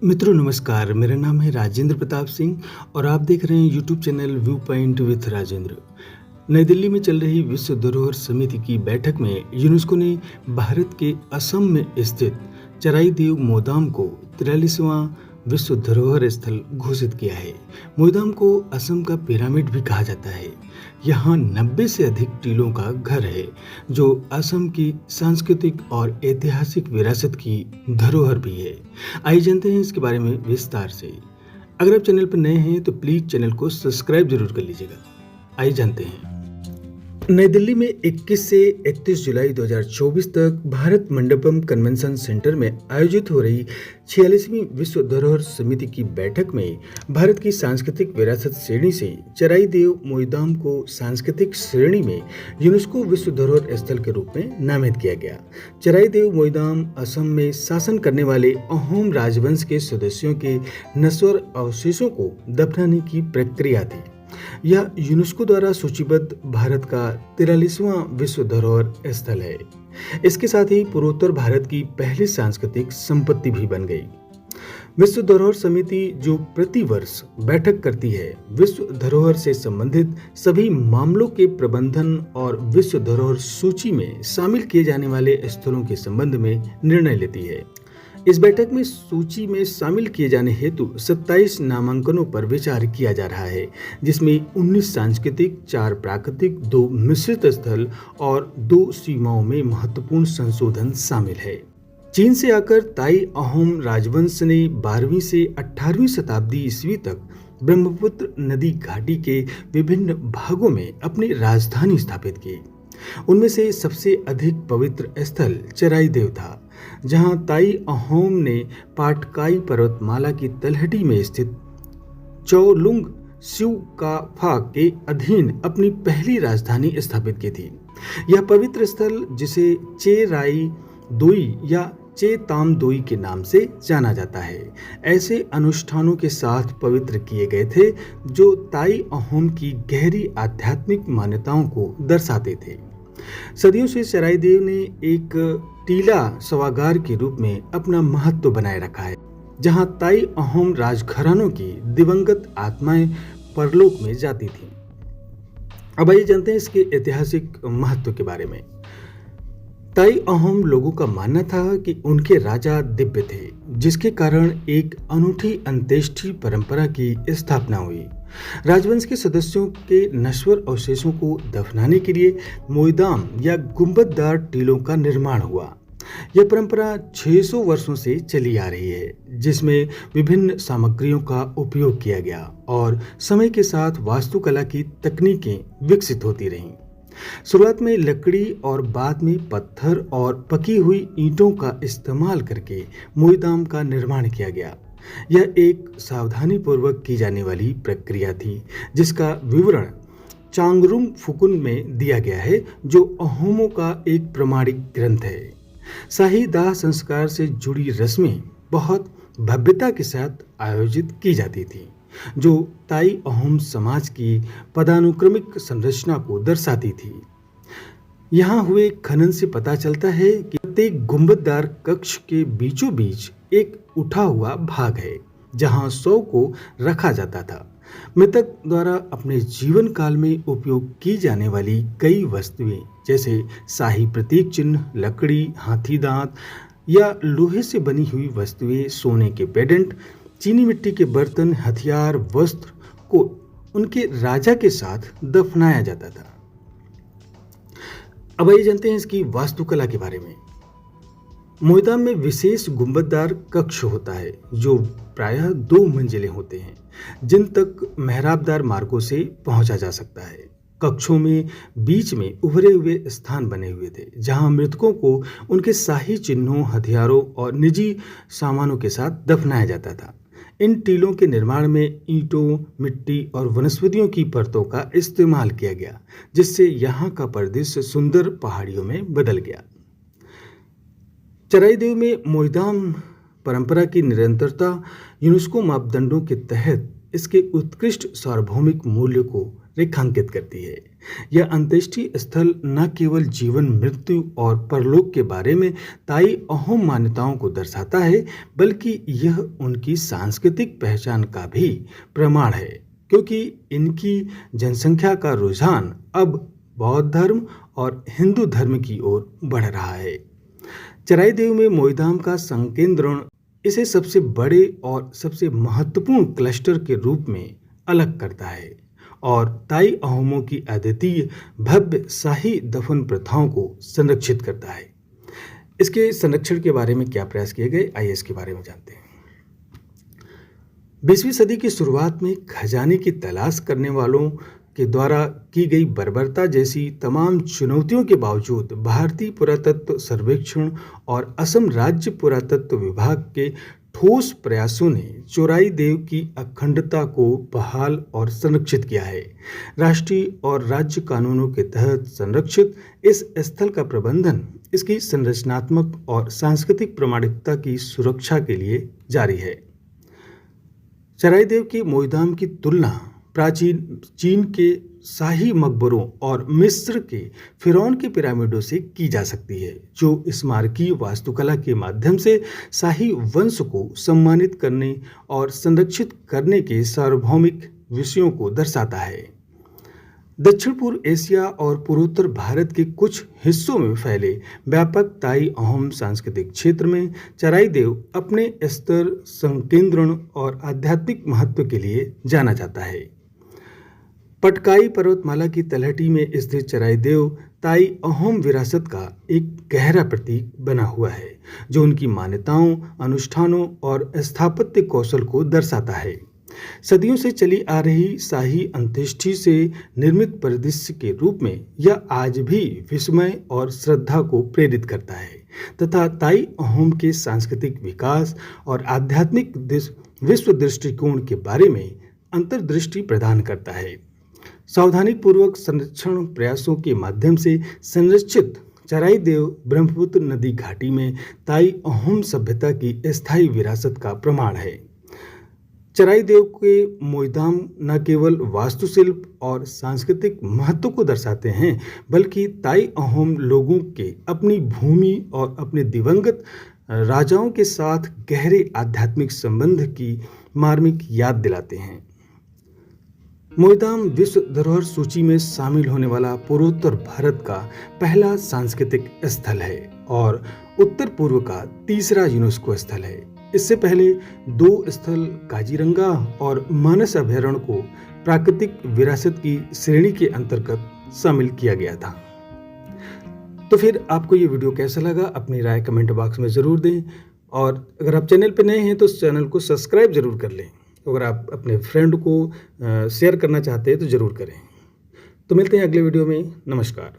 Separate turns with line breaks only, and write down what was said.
मित्रों नमस्कार, मेरा नाम है राजेंद्र प्रताप सिंह और आप देख रहे हैं YouTube channel view point with Rajendra. नई दिल्ली में चल रही विश्व धरोहर समिति की बैठक में यूनेस्को ने भारत के असम में स्थित चराईदेव मोदाम को 43वां विश्व धरोहर स्थल घोषित किया है। मोदाम को असम का पिरामिड भी कहा जाता है। यहाँ 90 से अधिक टीलों का घर है जो असम की सांस्कृतिक और ऐतिहासिक विरासत की धरोहर भी है। आइए जानते हैं इसके बारे में विस्तार से। अगर आप चैनल पर नए हैं तो प्लीज चैनल को सब्सक्राइब जरूर कर लीजिएगा। आइए जानते हैं। नई दिल्ली में 21 से 31 जुलाई 2024 तक भारत मंडपम कन्वेंशन सेंटर में आयोजित हो रही 46वीं विश्व धरोहर समिति की बैठक में भारत की सांस्कृतिक विरासत श्रेणी से चराईदेव मोईदाम को सांस्कृतिक श्रेणी में यूनेस्को विश्व धरोहर स्थल के रूप में नामित किया गया। चराईदेव मोईदाम असम में शासन करने वाले अहोम राजवंश के सदस्यों के नश्वर अवशेषों को दफनाने की प्रक्रिया थी। यह यूनेस्को द्वारा सूचीबद्ध भारत का 43वां विश्व धरोहर स्थल है। इसके साथ ही पूर्वोत्तर भारत की पहली सांस्कृतिक संपत्ति भी बन गई। विश्व धरोहर समिति जो प्रति वर्ष बैठक करती है, विश्व धरोहर से संबंधित सभी मामलों के प्रबंधन और विश्व धरोहर सूची में शामिल किए जाने वाले स्थलों के संबंध में निर्णय लेती है। इस बैठक में सूची में शामिल किए जाने हेतु 27 नामांकनों पर विचार किया जा रहा है, जिसमें 19 सांस्कृतिक, 4 प्राकृतिक, 2 मिश्रित स्थल और 2 सीमाओं में महत्वपूर्ण संशोधन शामिल है। चीन से आकर ताई अहोम राजवंश ने 12वीं से 18वीं शताब्दी ईस्वी तक ब्रह्मपुत्र नदी घाटी के विभिन्न भागों में अपनी राजधानी स्थापित की। उनमें से सबसे अधिक पवित्र स्थल चराईदेव था, जहां ताई अहोम ने पाटकाई पर्वतमाला की तलहटी में स्थित चौलुंग स्यू-का-फा के अधीन अपनी पहली राजधानी स्थापित की थी। यह पवित्र स्थल, जिसे चे राई दोई या चे ताम दोई के नाम से जाना जाता है, ऐसे अनुष्ठानों के साथ पवित्र किए गए थे जो ताई अहोम की गहरी आध्यात्मिक मान्यताओं को दर्शाते थे। सदियों से चराईदेव ने एक टीला सभागार के रूप में अपना महत्व बनाए रखा है, जहां ताई अहोम राजघरानों की दिवंगत आत्माएं परलोक में जाती थीं। अब आइए जानते हैं इसके ऐतिहासिक महत्व के बारे में। ताई अहोम लोगों का मानना था कि उनके राजा दिव्य थे, जिसके कारण एक अनूठी अंत्येष्टि परंपरा की स्थापना हुई। राजवंश के सदस्यों के नश्वर अवशेषों को दफनाने के लिए मोईदाम या गुंबददार टीलों का निर्माण हुआ। यह परंपरा 600 वर्षों से चली आ रही है, जिसमें विभिन्न सामग्रियों का उपयोग किया गया और समय के साथ वास्तुकला की तकनीकें विकसित होती रहीं। शुरुआत में लकड़ी और बाद में पत्थर और पकी हुई ईंटों का इस्तेमाल करके मोईदाम का निर्माण किया गया। यह एक सावधानी पूर्वक की जाने वाली प्रक्रिया थी, जिसका विवरण चांगरुंग फुकुन में दिया गया है, जो अहोमों का एक प्रमाणिक ग्रंथ है। शाही दाह संस्कार से जुड़ी रस्में बहुत भव्यता के साथ आयोजित की जाती थी, जो ताई अहोम समाज की पदानुक्रमिक संरचना को दर्शाती थी। यहाँ हुए खनन से पता चलता है कि प्रत्येक गुंबददार कक्ष के बीचों बीच एक उठा हुआ भाग है, जहाँ शव को रखा जाता था। मृतक द्वारा अपने जीवन काल में उपयोग की जाने वाली कई वस्तुएं, जैसे शाही प्रतीक चिन्ह, लकड़ी, हाथी दांत या लोहे से बनी हुई वस्तुएं, सोने के पेडेंट, चीनी मिट्टी के बर्तन, हथियार, वस्त्र को उनके राजा के साथ दफनाया जाता था। अब आइए जानते हैं इसकी वास्तुकला के बारे में। मोईदाम में विशेष गुंबददार कक्ष होता है, जो प्रायः 2 मंजिलें होते हैं, जिन तक मेहराबदार मार्गों से पहुंचा जा सकता है। कक्षों में बीच में उभरे हुए स्थान बने हुए थे, जहां मृतकों को उनके शाही चिन्हों, हथियारों और निजी सामानों के साथ दफनाया जाता था। इन टीलों के निर्माण में ईंटों, मिट्टी और वनस्पतियों की परतों का इस्तेमाल किया गया, जिससे यहाँ का परिदृश्य सुंदर पहाड़ियों में बदल गया। चराईदेव में मोईदाम परंपरा की निरंतरता यूनेस्को मापदंडों के तहत इसके उत्कृष्ट सार्वभौमिक मूल्य को रेखांकित करती है। यह अंत्येष्टि स्थल न केवल जीवन मृत्यु और परलोक के बारे में ताई अहोम मान्यताओं को दर्शाता है, बल्कि यह उनकी सांस्कृतिक पहचान का भी प्रमाण है, क्योंकि इनकी जनसंख्या का रुझान अब बौद्ध धर्म और हिंदू धर्म की ओर बढ़ रहा है। चराईदेव में मोईधाम का संकेंद्रण इसे सबसे बड़े और सबसे महत्वपूर्ण क्लस्टर के रूप में अलग करता है और ताई अहोमों की अद्वितीय भव्य शाही दफन प्रथाओं को संरक्षित करता है। इसके संरक्षण के बारे में क्या प्रयास किए गए, आइए इसके बारे में जानते हैं। 20वीं सदी की शुरुआत में खजाने की तलाश करने वालों के द्वारा की गई बर्बरता जैसी तमाम चुनौतियों के बावजूद भारतीय पुरातत्व सर्वेक्षण और असम राज्य पुरातत्व विभाग के ठोस प्रयासों ने चोराईदेव की अखंडता को बहाल और संरक्षित किया है। राष्ट्रीय और राज्य कानूनों के तहत संरक्षित इस स्थल का प्रबंधन इसकी संरचनात्मक और सांस्कृतिक प्रामाणिकता की सुरक्षा के लिए जारी है। चराईदेव के मोईधाम की तुलना प्राचीन चीन के शाही मकबरों और मिस्र के फिरौन के पिरामिडों से की जा सकती है, जो स्मारकीय वास्तुकला के माध्यम से शाही वंश को सम्मानित करने और संरक्षित करने के सार्वभौमिक विषयों को दर्शाता है। दक्षिण पूर्व एशिया और पूर्वोत्तर भारत के कुछ हिस्सों में फैले व्यापक ताई अहोम सांस्कृतिक क्षेत्र में चराईदेव अपने स्तर, संकेंद्रण और आध्यात्मिक महत्व के लिए जाना जाता है। पटकाई पर्वतमाला की तलहटी में स्थित चराईदेव ताई अहोम विरासत का एक गहरा प्रतीक बना हुआ है, जो उनकी मान्यताओं, अनुष्ठानों और स्थापत्य कौशल को दर्शाता है। सदियों से चली आ रही शाही अंत्येष्टि से निर्मित परिदृश्य के रूप में यह आज भी विस्मय और श्रद्धा को प्रेरित करता है तथा ताई अहोम के सांस्कृतिक विकास और आध्यात्मिक विश्व दृष्टिकोण के बारे में अंतर्दृष्टि प्रदान करता है। सावधानीपूर्वक संरक्षण प्रयासों के माध्यम से संरक्षित चराईदेव ब्रह्मपुत्र नदी घाटी में ताई अहोम सभ्यता की स्थायी विरासत का प्रमाण है। चराईदेव के मोईधाम न केवल वास्तुशिल्प और सांस्कृतिक महत्व को दर्शाते हैं, बल्कि ताई अहोम लोगों के अपनी भूमि और अपने दिवंगत राजाओं के साथ गहरे आध्यात्मिक संबंध की मार्मिक याद दिलाते हैं। मोईधाम विश्व धरोहर सूची में शामिल होने वाला पूर्वोत्तर भारत का पहला सांस्कृतिक स्थल है और उत्तर पूर्व का तीसरा यूनेस्को स्थल है। इससे पहले 2 स्थल काजीरंगा और मानस अभयारण्य को प्राकृतिक विरासत की श्रेणी के अंतर्गत शामिल किया गया था। तो फिर आपको ये वीडियो कैसा लगा, अपनी राय कमेंट बॉक्स में ज़रूर दें और अगर आप चैनल पर नए हैं तो चैनल को सब्सक्राइब ज़रूर कर लें। अगर आप अपने फ्रेंड को शेयर करना चाहते हैं तो ज़रूर करें। तो मिलते हैं अगले वीडियो में। नमस्कार।